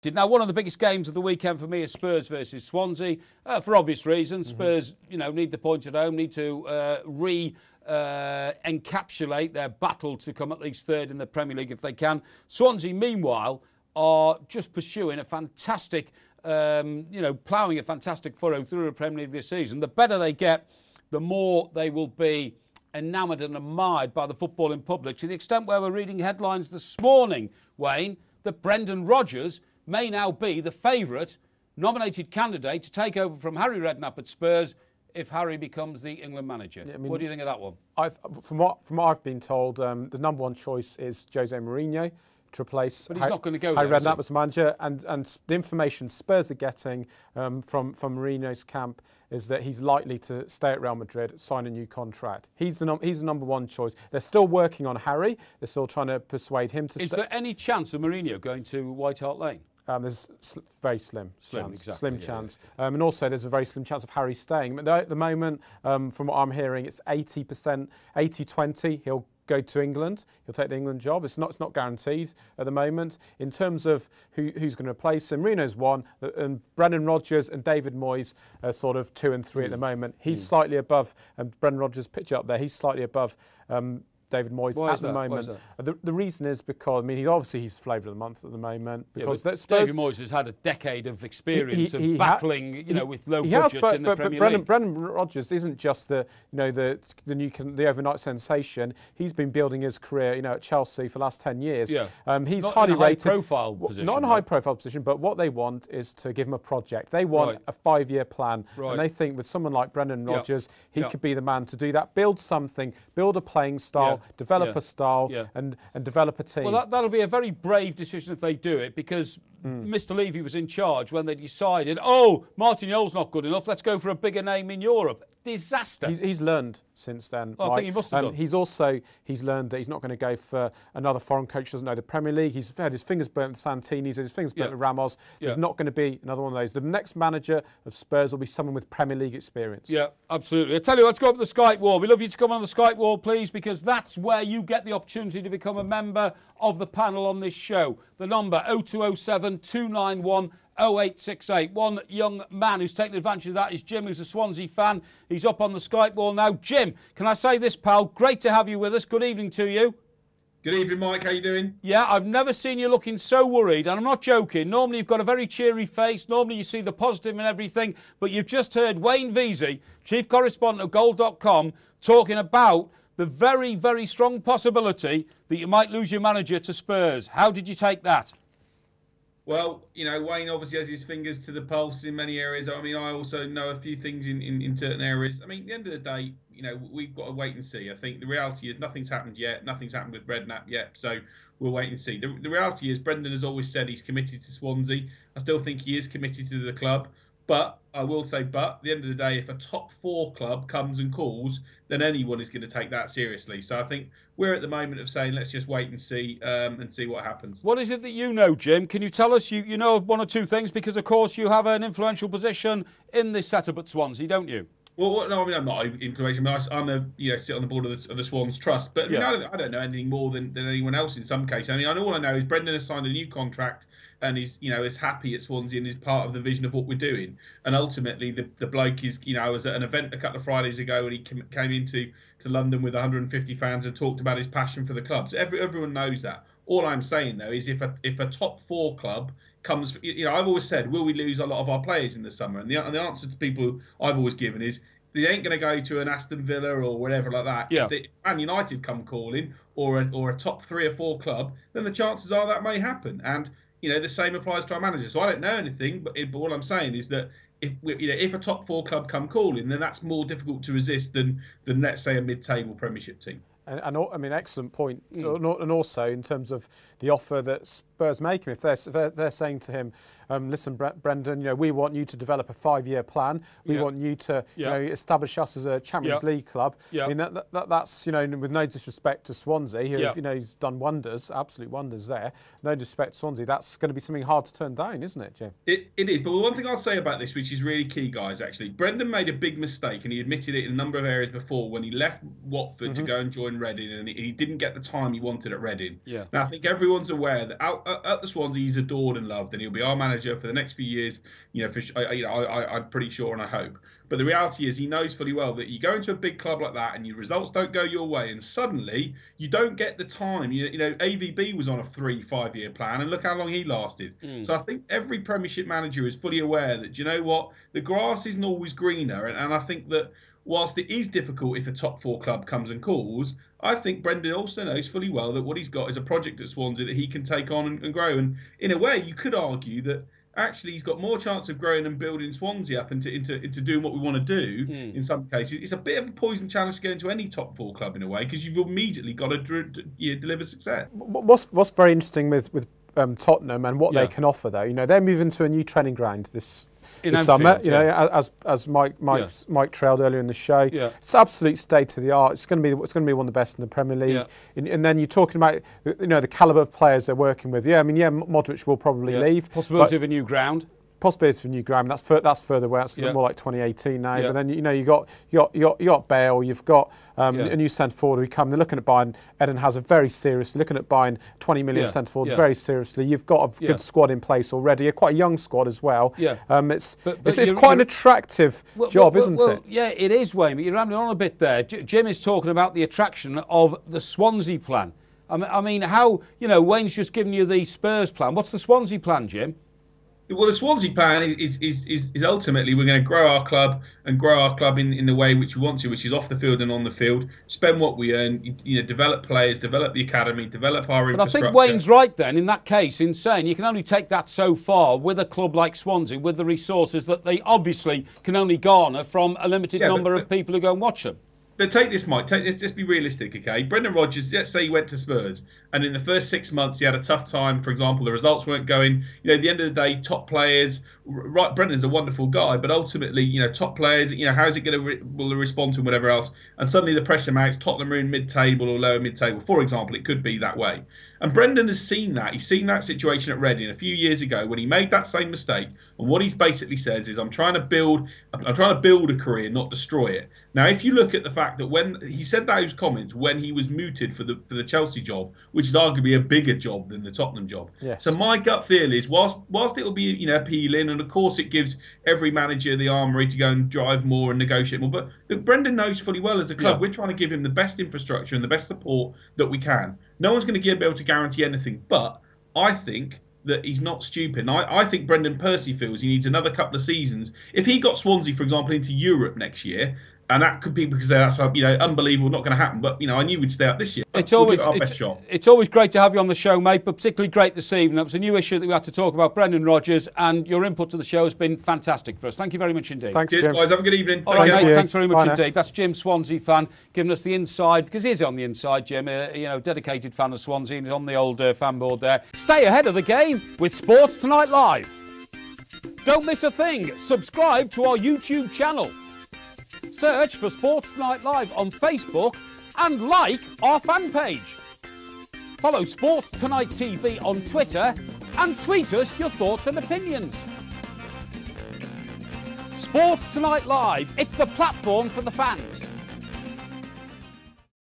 Now, one of the biggest games of the weekend for me is Spurs versus Swansea, for obvious reasons. Spurs, need the points at home, need to encapsulate their battle to come at least third in the Premier League if they can. Swansea, meanwhile, are just pursuing a fantastic, ploughing a fantastic furrow through the Premier League this season. The better they get, the more they will be enamoured and admired by the footballing public, to the extent where we're reading headlines this morning, Wayne, that Brendon Rogers may now be the favourite nominated candidate to take over from Harry Redknapp at Spurs if Harry becomes the England manager. Yeah, what do you think of that one? From what I've been told, the number one choice is Jose Mourinho to replace. But he's not going to go Harry there, Redknapp as manager, and the information Spurs are getting from Mourinho's camp is that he's likely to stay at Real Madrid, sign a new contract. He's the number one choice. They're still working on Harry. They're still trying to persuade him to stay. Is there any chance of Mourinho going to White Hart Lane? There's very slim Exactly, chance. And also there's a very slim chance of Harry staying. But at the moment, from what I'm hearing, it's 80%, 80-20. He'll go to England. He'll take the England job. It's not guaranteed at the moment. In terms of who's going to replace him, Marino's one, and Brendon Rogers and David Moyes are sort of 2 and 3 at the moment. He's slightly above, and Brendon Rogers' picture up there, he's slightly above David Moyes at the moment. The reason is because, he's flavour of the month at the moment. Because Spurs, David Moyes has had a decade of experience of battling, with low budgets in the Premier League. Brendon Rogers isn't just the overnight sensation. He's been building his career, at Chelsea for the last 10 years. Yeah. He's not highly in a rated. high-profile position. Not in a high-profile position, but what they want is to give him a project. They want a 5-year plan, and they think with someone like Brendon Rogers, he could be the man to do that. Build something, build a playing style. Develop a style and develop a team. Well, that'll be a very brave decision if they do it, because Mr. Levy was in charge when they decided, Martin Jol's not good enough, let's go for a bigger name in Europe. Disaster. He's learned since then. Well, I think he must have done. He's learned that he's not going to go for another foreign coach who doesn't know the Premier League. He's had his fingers burnt with Santini, he's had his fingers burnt with Ramos. There's not going to be another one of those. The next manager of Spurs will be someone with Premier League experience. Yeah, absolutely. I tell you, let's go up to the Skype wall. We'd love you to come on the Skype wall, please, because that's where you get the opportunity to become a member of the panel on this show. The number 0207 291 0868. One young man who's taken advantage of that is Jim, who's a Swansea fan. He's up on the Skype wall now. Jim, can I say this, pal? Great to have you with us. Good evening to you. Good evening, Mike. How you doing? Yeah, I've never seen you looking so worried, and I'm not joking. Normally you've got a very cheery face. Normally you see the positive and everything, but you've just heard Wayne Veysey, chief correspondent of Goal.com, talking about the very, very strong possibility that you might lose your manager to Spurs. How did you take that? Well, Wayne obviously has his fingers to the pulse in many areas. I also know a few things in certain areas. At the end of the day, we've got to wait and see. I think the reality is nothing's happened yet. Nothing's happened with Redknapp yet. So we'll wait and see. The reality is Brendon has always said he's committed to Swansea. I still think he is committed to the club. But I will say, at the end of the day, if a top 4 club comes and calls, then anyone is going to take that seriously. So I think we're at the moment of saying, let's just wait and see what happens. What is it that you know, Jim? Can you tell us? You know one or two things, because, of course, you have an influential position in this setup at Swansea, don't you? Well, no, I'm not influential. I'm sit on the board of the Swans Trust, but I don't know anything more than anyone else in some cases. All I know is Brendon has signed a new contract and he's is happy at Swansea and is part of the vision of what we're doing. And ultimately, the bloke is I was at an event a couple of Fridays ago and he came into London with 150 fans and talked about his passion for the club. So everyone knows that. All I'm saying though is if a top 4 club comes, I've always said, will we lose a lot of our players in the summer? And the answer to people I've always given is they ain't going to go to an Aston Villa or whatever like that. Yeah. If Man United come calling or a top 3 or 4 club, then the chances are that may happen. And the same applies to our manager. So I don't know anything, but what I'm saying is that if a top 4 club come calling, then that's more difficult to resist than let's say a mid-table Premiership team. And excellent point. And also in terms of the offer that Spurs make him, if they're saying to him, listen, Brendon, we want you to develop a 5-year plan. We want you to establish us as a Champions League club. That's with no disrespect to Swansea, who he's done wonders, absolute wonders there. No disrespect to Swansea. That's going to be something hard to turn down, isn't it, Jim? It is. But one thing I'll say about this, which is really key, guys, actually, Brendon made a big mistake, and he admitted it in a number of areas before when he left Watford to go and join Reading, and he didn't get the time he wanted at Reading. Yeah. Now I think everyone's aware that at the Swansea, he's adored and loved, and he'll be our manager for the next few years. I'm pretty sure, and I hope. But the reality is, he knows fully well that you go into a big club like that, and your results don't go your way, and suddenly you don't get the time. AVB was on a 3-5 year plan, and look how long he lasted. So I think every Premiership manager is fully aware that, do you know what, the grass isn't always greener, and I think that whilst it is difficult if a top 4 club comes and calls, I think Brendon also knows fully well that what he's got is a project at Swansea that he can take on and grow. And in a way, you could argue that actually he's got more chance of growing and building Swansea up into doing what we want to do. In some cases, it's a bit of a poison challenge to go into any top 4 club in a way, because you've immediately got to deliver success. What's very interesting with Tottenham and what they can offer, though, they're moving to a new training ground this summer. As Mike trailed earlier in the show, it's absolute state of the art. It's going to be one of the best in the Premier League. And then you're talking about the calibre of players they're working with. Modric will probably leave. Possibility of a new ground. Possibility for a new ground. That's further away. That's more like 2018 now. But then you got Bale. You've got a new centre forward who come. They're looking at buying. Eden has a very serious looking at buying 20 million centre forward very seriously. You've got a good squad in place already. Quite a young squad as well. It's quite an attractive job, isn't it? Yeah, it is, Wayne. But you're rambling on a bit there. Jim is talking about the attraction of the Swansea plan. I mean, how Wayne's just given you the Spurs plan. What's the Swansea plan, Jim? Well, the Swansea plan is ultimately we're going to grow our club and grow our club in the way which we want to, which is off the field and on the field. Spend what we earn, develop players, develop the academy, develop our infrastructure. But I think Wayne's right then in that case in saying you can only take that so far with a club like Swansea with the resources that they obviously can only garner from a limited number of people who go and watch them. But take this, Mike. Let's be realistic, okay? Brendon Rogers, let's say he went to Spurs, and in the first 6 months he had a tough time. For example, the results weren't going. At the end of the day, top players. Right, Brendon's a wonderful guy, but ultimately, top players. How's it going to will they respond to him, whatever else? And suddenly the pressure mounts. Tottenham are in mid-table or lower mid-table, for example. It could be that way. And Brendon has seen that. He's seen that situation at Reading a few years ago when he made that same mistake. And what he's basically says is, I'm trying to build a career, not destroy it. Now, if you look at the fact that when he said those comments when he was mooted for the Chelsea job, which is arguably a bigger job than the Tottenham job. Yes. So my gut feel is, whilst it will be appealing, and of course it gives every manager the armoury to go and drive more and negotiate more. But look, Brendon knows fully well as a club, we're trying to give him the best infrastructure and the best support that we can. No one's going to be able to guarantee anything, but I think that he's not stupid. I think Brendon personally feels he needs another couple of seasons. If he got Swansea, for example, into Europe next year, and that could be because that's unbelievable, not going to happen. But I knew we'd stay up this year. It's always great to have you on the show, mate. But particularly great this evening. It was a new issue that we had to talk about, Brendon Rogers, and your input to the show has been fantastic for us. Thank you very much indeed. Thanks, Cheers, Jim. guys. Have a good evening. All right, mate. Thanks very much indeed. That's Jim, Swansea fan, giving us the inside, because he's on the inside, Jim. Dedicated fan of Swansea, and he's on the old fan board there. Stay ahead of the game with Sports Tonight Live. Don't miss a thing. Subscribe to our YouTube channel. Search for Sports Tonight Live on Facebook and like our fan page. Follow Sports Tonight TV on Twitter and tweet us your thoughts and opinions. Sports Tonight Live, it's the platform for the fans.